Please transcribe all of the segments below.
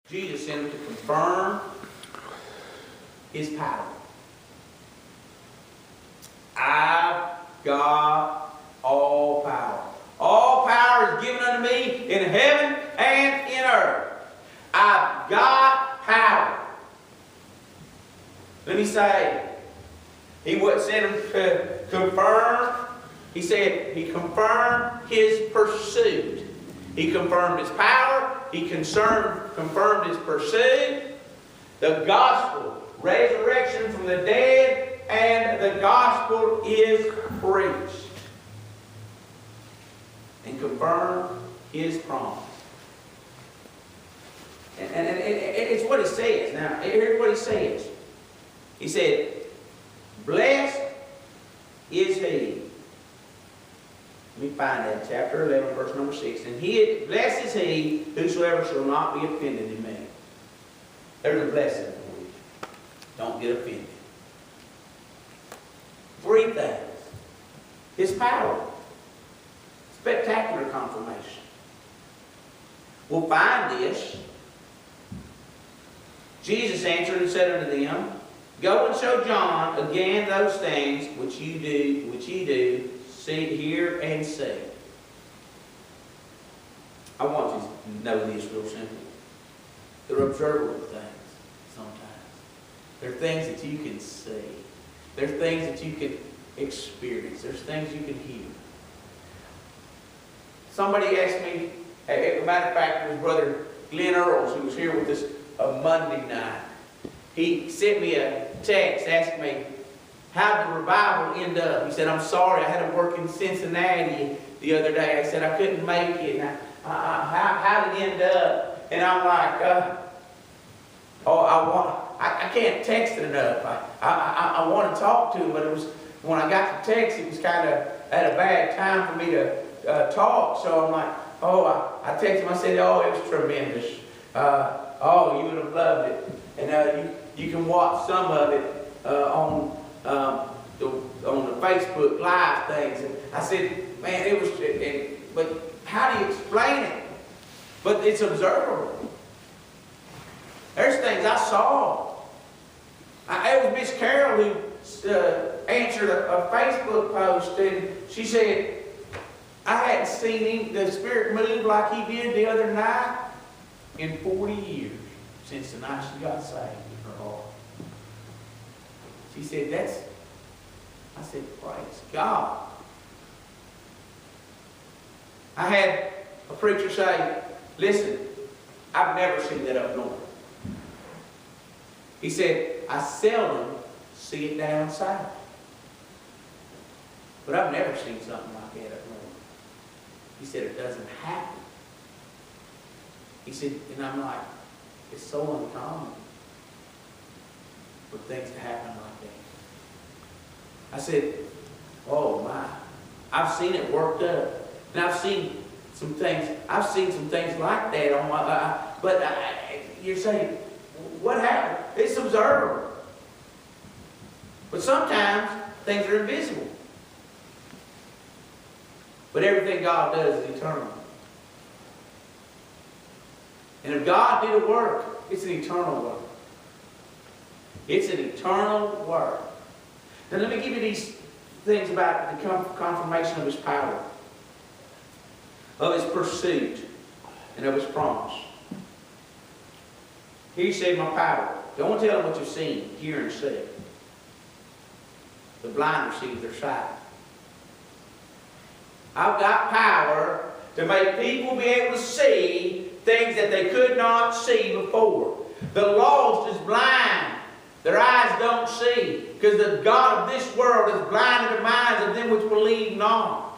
Jesus sent him to confirm his power. I've got all power. All power is given unto me in heaven and in earth. I've got power. Let me say, he would send him to confirm. He said he confirmed his pursuit. He confirmed his power. He confirmed his pursuit. The gospel, resurrection from the dead, and the gospel is preached. And confirmed his promise. And it's what he says. Now, here's what he says. He said, blessed is he. Let me find that. Chapter 11, verse number 6. And blessed is he whosoever shall not be offended in me. There's a blessing for you. Don't get offended. Three things. His power. Spectacular confirmation. We'll find this. Jesus answered and said unto them, go and show John again those things which ye do, see, hear, and see. I want you to know this real simple. They're observable things sometimes. They're things that you can see. They're things that you can experience. There's things you can hear. Somebody asked me, as a matter of fact, it was Brother Glenn Earls who was here with us Monday night. He sent me a text asking me, how did the revival end up? He said, I'm sorry, I had to work in Cincinnati the other day. I said, I couldn't make it. How did it end up? And I'm like, I can't text it enough. I want to talk to him, but it was when I got the text, it was kind of at a bad time for me to talk. So I'm like, I texted him. I said, it was tremendous. You would have loved it. And you can watch some of it on the Facebook Live things. And I said, man, it was. But how do you explain it? But it's observable. There's things I saw. It was Miss Carol who answered a Facebook post, and she said, I hadn't seen the Spirit move like he did the other night in 40 years since the night she got saved in her heart. She said, I said, praise God. I had a preacher say, listen, I've never seen that up north. He said, I seldom see it down south. But I've never seen something like that up north. He said, it doesn't happen. He said, and I'm like, it's so uncommon for things to happen like that. I said, oh my, I've seen it worked up. And I've seen some things like that on my, you're saying, what happened? It's observable. But sometimes things are invisible. But everything God does is eternal. And if God did a work, it's an eternal work. It's an eternal work. Now let me give you these things about the confirmation of His power, of His pursuit, and of His promise. Here He said, my power. Don't tell them what you've seen, hear, and see. The blind receive their sight. I've got power to make people be able to see things that they could not see before. The lost is blind. Their eyes don't see, because the God of this world has blinded the minds of them which believe not.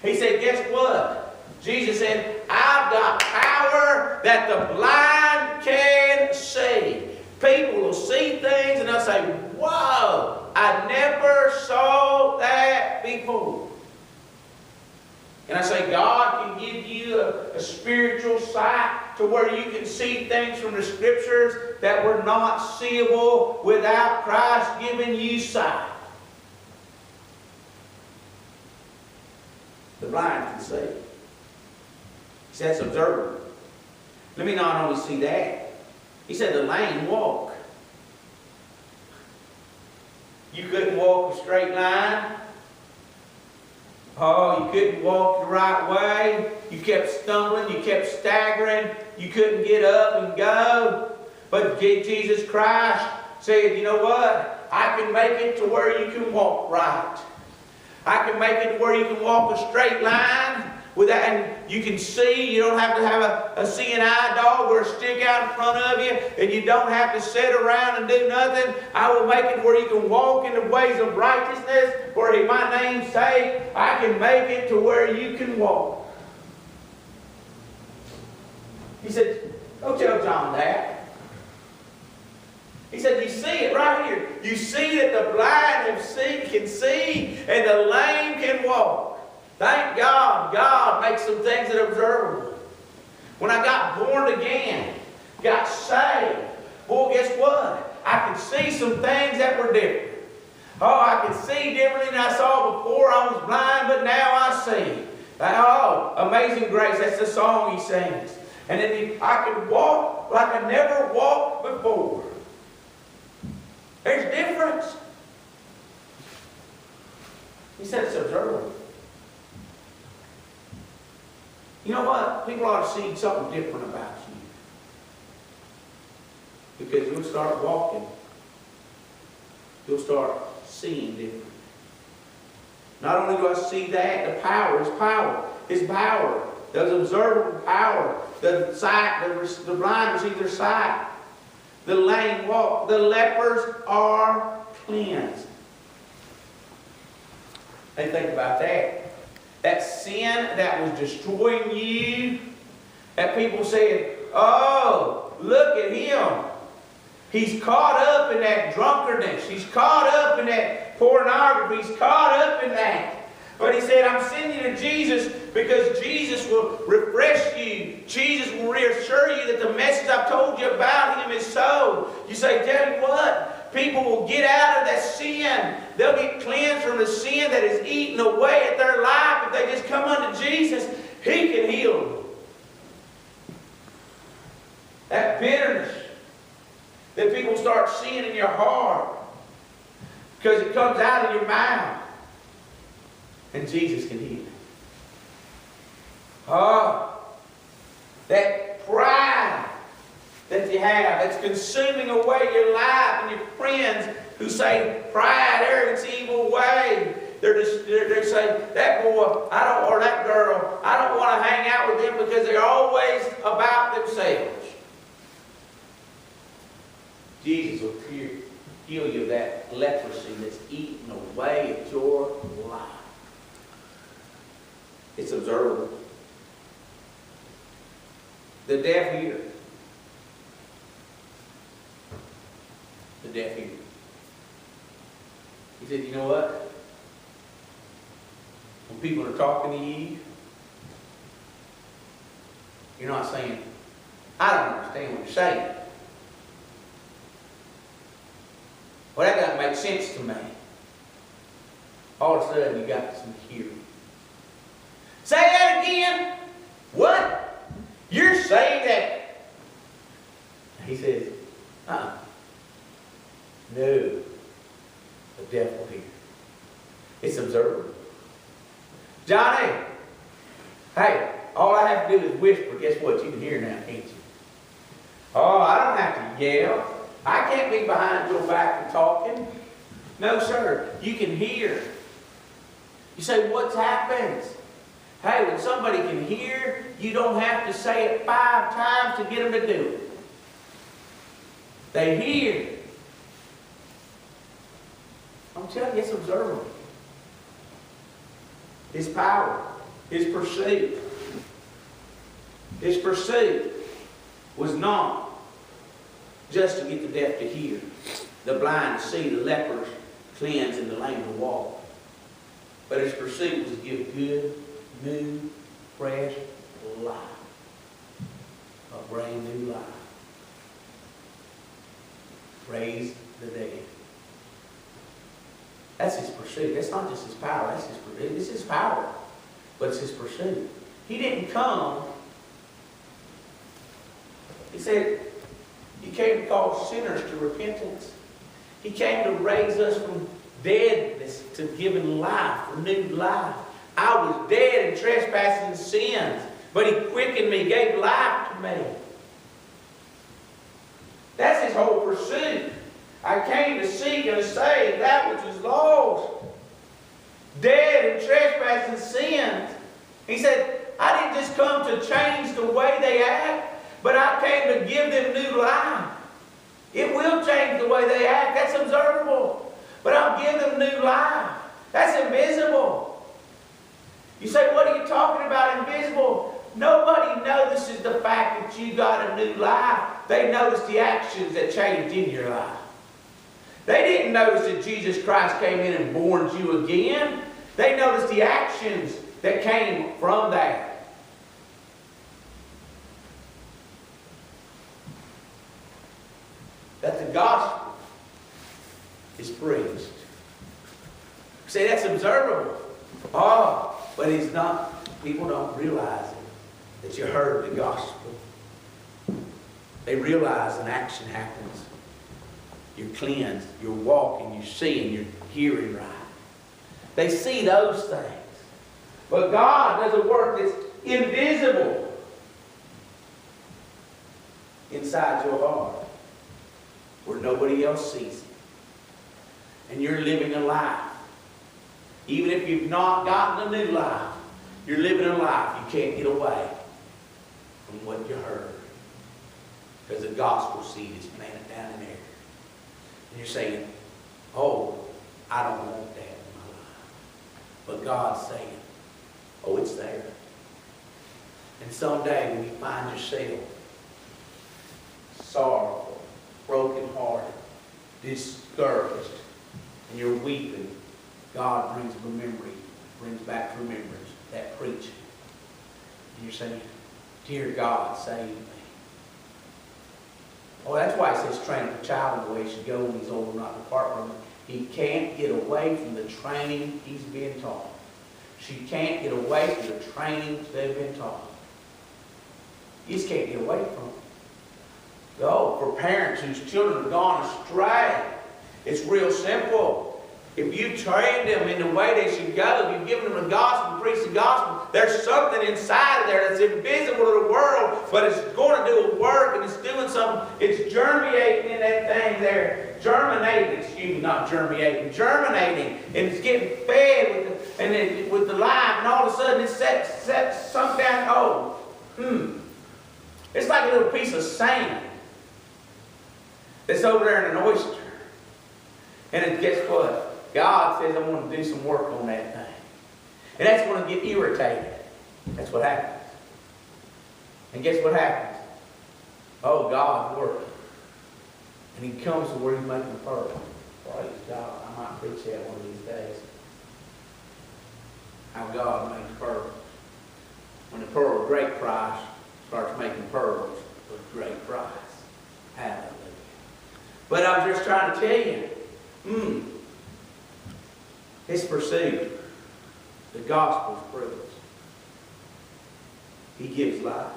He said, guess what? Jesus said, I've got power that the blind can see. People will see things and they'll say, whoa, I never saw that before. And I say, God can give you a spiritual sight to where you can see things from the Scriptures that were not seeable without Christ giving you sight. The blind can see. He says, observer. Let me not only see that, He said the lame walk. You couldn't walk a straight line. Oh, you couldn't walk the right way. You kept stumbling. You kept staggering. You couldn't get up and go. But Jesus Christ said, you know what? I can make it to where you can walk right. I can make it to where you can walk a straight line. And you can see. You don't have to have a seeing eye dog or a stick out in front of you. And you don't have to sit around and do nothing. I will make it where you can walk in the ways of righteousness. For my name's sake, I can make it to where you can walk. He said, don't tell John that. He said, you see it right here. You see that the blind can see and the lame can walk. Thank God, God makes some things that are observable. When I got born again, got saved, boy, guess what? I could see some things that were different. Oh, I could see differently than I saw before. I was blind, but now I see. Oh, Amazing Grace, that's the song he sings. And then I could walk like I never walked before. There's difference. He said it's observable. You know what? People ought to see something different about you. Because you'll start walking. You'll start seeing different. Not only do I see that, the power, His power. His power. There's observable power. The sight, the blind receive their sight. The lame walk. The lepers are cleansed. Hey, think about that. That sin that was destroying you, that people said, oh, look at him. He's caught up in that drunkenness. He's caught up in that pornography. He's caught up in that. But he said, I'm sending you to Jesus because Jesus will refresh you. Jesus will reassure you that the message I've told you about Him is so. You say, tell you what, people will get out of that sin. They'll get cleansed from the sin that is eating away at their life if they just come unto Jesus. He can heal them. That bitterness that people start seeing in your heart because it comes out of your mouth. And Jesus can heal it. Oh, that pride that you have that's consuming away your life, and your friends who say pride, arrogance, evil way. They're saying, that boy, or that girl, I don't want to hang out with them because they're always about themselves. Jesus will heal you of that leprosy that's eating away at your life. It's observable. The deaf hear. The deaf hear. He said, you know what? When people are talking to you, you're not saying, I don't understand what you're saying. Well, that doesn't make sense to me. All of a sudden, you got some hearing. Say that again. What? You're saying that? He says, no. The deaf will hear. It's observable. Johnny, hey, all I have to do is whisper. Guess what? You can hear now, can't you? Oh, I don't have to yell. I can't be behind your back and talking. No, sir. You can hear. You say, what's happened? Hey, when somebody can hear, you don't have to say it 5 times to get them to do it. They hear. I'm telling you, it's observable. His power, His pursuit. His pursuit was not just to get the deaf to hear, the blind to see, the lepers cleanse, and the lame to walk. But His pursuit was to give good, new, fresh life. A brand new life. Raise the dead. That's His pursuit. That's not just His power. That's His pursuit. It's His power. But it's His pursuit. He didn't come. He said, came to call sinners to repentance. He came to raise us from deadness to giving life, renewed life. I was dead in trespasses and sins, but He quickened me, gave life to me. That's His whole pursuit. I came to seek and to save that which was lost. Dead in trespasses and sins. He said, I didn't just come to change the way they act, but I came to give them new life. It will change the way they act. That's observable. But I'll give them new life. That's invisible. You say, what are you talking about, invisible? Nobody notices the fact that you got a new life. They notice the actions that changed in your life. They didn't notice that Jesus Christ came in and born you again. They noticed the actions that came from that. That the gospel is preached. See, that's observable. Oh, but it's not. People don't realize it, that you heard the gospel. They realize an action happens. You're cleansed, you're walking, you're seeing, you're hearing right. They see those things. But God does a work that's invisible inside your heart, where nobody else sees it. And you're living a life. Even if you've not gotten a new life, you're living a life you can't get away from what you heard. Because the gospel seed is planted down in there. And you're saying, oh, I don't want that in my life. But God's saying, oh, it's there. And someday when you find yourself sorrowful, brokenhearted, discouraged, and you're weeping, God brings back to remembrance that preaching. And you're saying, dear God, save me. Oh, that's why it says train up a child in the way he should go when he's old and not depart from it. He can't get away from the training he's been taught. She can't get away from the training they've been taught. You just can't get away from it. So, for parents whose children have gone astray, it's real simple. If you train them in the way they should go, if you've given them the gospel, preach the gospel, there's something inside of there that's invisible to the world, but it's going to do a work and it's doing something. It's germinating in that thing there. Germinating. And it's getting fed with the life, and all of a sudden it's sunk down. Oh, it's like a little piece of sand that's over there in an oyster. And guess what? God says, I'm going to do some work on that thing. And that's going to get irritated. That's what happens. And guess what happens? Oh, God's working. And He comes to where He's making a pearl. Praise God. I might preach that one of these days. How God makes pearls. When the pearl of great price starts making pearls of great price. Hallelujah. But I'm just trying to tell you, His pursuit, the gospel's preached. He gives life.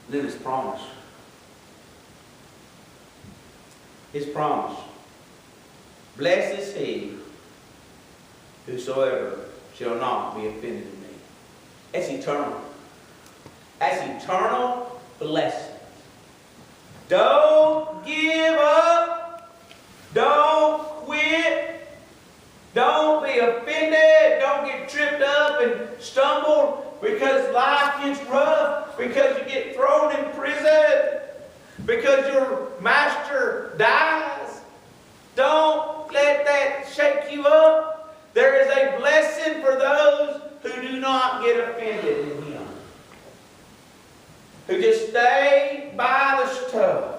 Then His promise. His promise. Blessed is he whosoever shall not be offended in me. That's eternal. That's eternal blessing. Don't give up. Don't quit. Don't be offended. Don't get tripped up and stumble because life gets rough, because you get thrown in prison, because your master dies. Don't let that shake you up. There is a blessing for those who do not get offended in Him, who just stay by the stuff.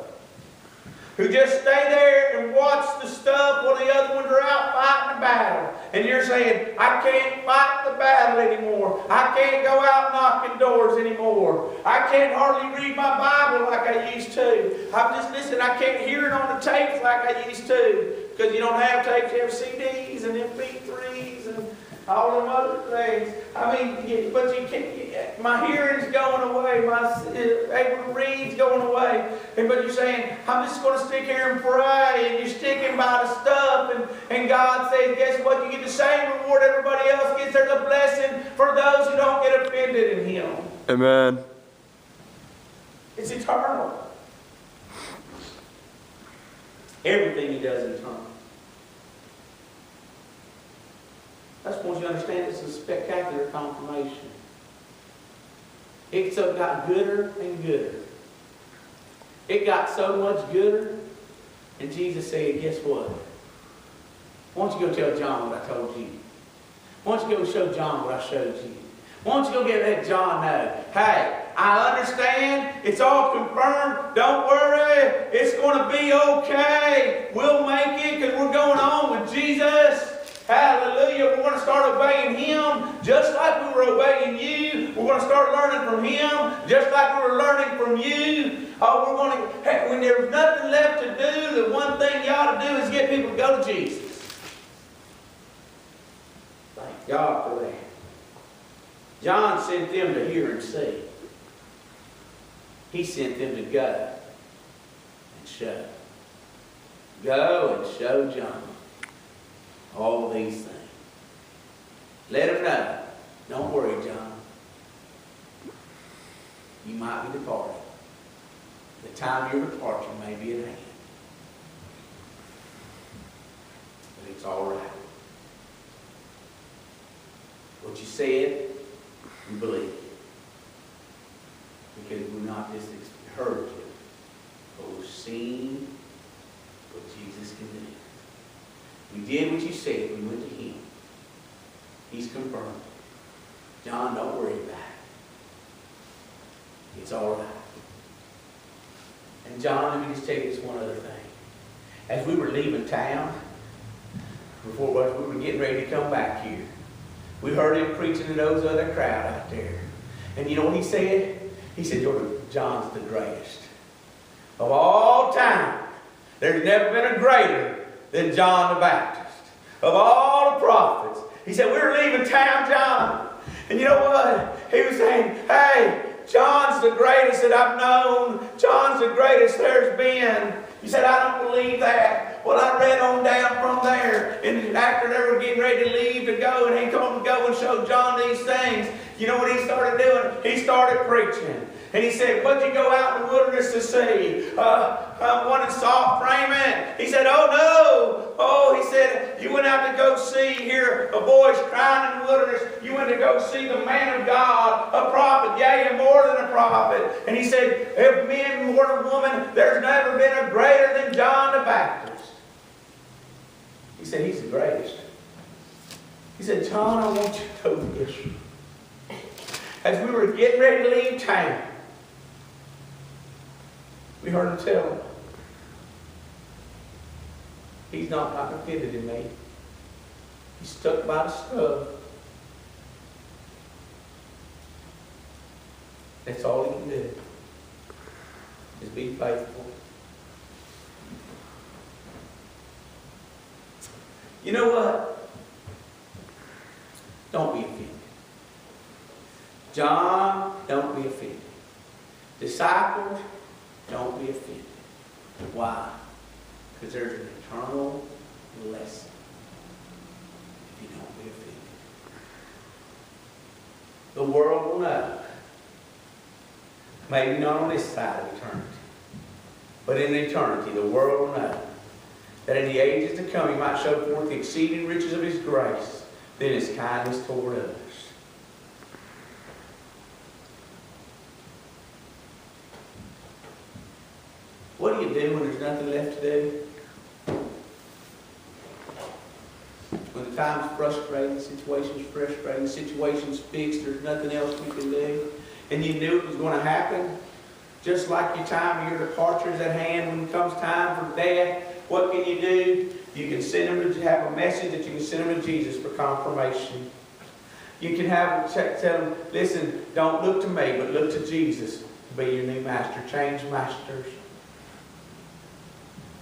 Who just stay there and watch the stuff while the other ones are out fighting the battle. And you're saying, I can't fight the battle anymore. I can't go out knocking doors anymore. I can't hardly read my Bible like I used to. I'm just listening. I can't hear it on the tapes like I used to. Because you don't have tapes, you have CDs and MP3s. And all them other things. I mean, but you can't. My hearing's going away. My able to read's going away. But you're saying, I'm just going to stick here and pray, and you're sticking by the stuff, and God says, guess what? You get the same reward everybody else gets. There's a blessing for those who don't get offended in Him. Amen. It's eternal. Everything He does is eternal. I just want you to understand it's a spectacular confirmation. It so got gooder and gooder. It got so much gooder, and Jesus said, guess what? Why don't you go tell John what I told you? Why don't you go show John what I showed you? Why don't you go let John know, hey, I understand, it's all confirmed, don't worry, it's going to be okay. We'll make it because we're going on with Jesus. Hallelujah. We're going to start obeying Him just like we were obeying you. We're going to start learning from Him just like we were learning from you. Oh, we're going to, hey, when there's nothing left to do, the one thing you ought to do is get people to go to Jesus. Thank God for that. John sent them to hear and see. He sent them to go and show. Go and show John all these things. Let him know. Don't worry, John. You might be departing. The time of your departure may be at hand. But it's all right. What you said, we believe. Because we're not just heard you, but we've seen what Jesus can do. We did what you said. We went to Him. He's confirmed. John, don't worry about it. It's all right. And John, let me just tell you this one other thing. As we were leaving town, before we were getting ready to come back here, we heard him preaching to those other crowd out there. And you know what he said? He said, John's the greatest. Of all time, there's never been a greater than John the Baptist. Of all the prophets. He said, we were leaving town, John. And you know what? He was saying, hey, John's the greatest that I've known. John's the greatest there's been. He said, I don't believe that. Well, I read on down from there. And after they were getting ready to leave to go, and he told them to go and show John these things, you know what he started doing? He started preaching. And he said, what'd you go out in the wilderness to see? One in soft raiment. He said, oh no. Oh, he said, you went out to go see here a voice crying in the wilderness. You went to go see the man of God, a prophet, yea, and more than a prophet. And he said, if men, more than woman, there's never been a greater than John the Baptist. He said, he's the greatest. He said, John, I want you to know this. As we were getting ready to leave town, we heard him tell him, he's not offended in me. He's stuck by the stuff. That's all he can do. Is be faithful. You know what? Don't be offended. John, don't be offended. Disciples, don't be offended. Why? Because there's an eternal lesson if you don't be offended. The world will know. Maybe not on this side of eternity, but in eternity, the world will know that in the ages to come, He might show forth the exceeding riches of His grace, then His kindness toward others. What do you do when there's nothing left to do? When the time's frustrating, the situation's frustrating, the situation's fixed, there's nothing else we can do, and you knew it was going to happen, just like your time of your departure is at hand, when it comes time for death, what can you do? You can send them to have a message that you can send them to Jesus for confirmation. You can have them tell them, listen, don't look to me, but look to Jesus to be your new master. Change masters.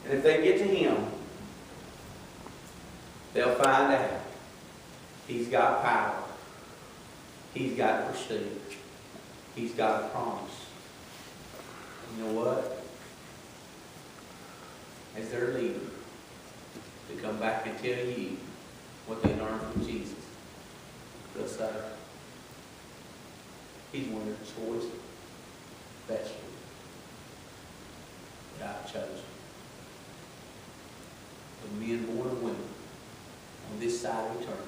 And if they get to Him, they'll find out He's got power. He's got prestige. He's got a promise. You know what? As their leader, to come back and tell you what they learned from Jesus, they'll say, He's one of the choice vessels that I've chosen. The men, born and women, on this side of eternity,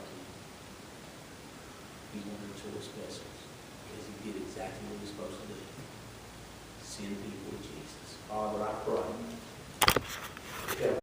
He's one of the choice vessels because He did exactly what He's supposed to do. Send people to Jesus. Father, I pray.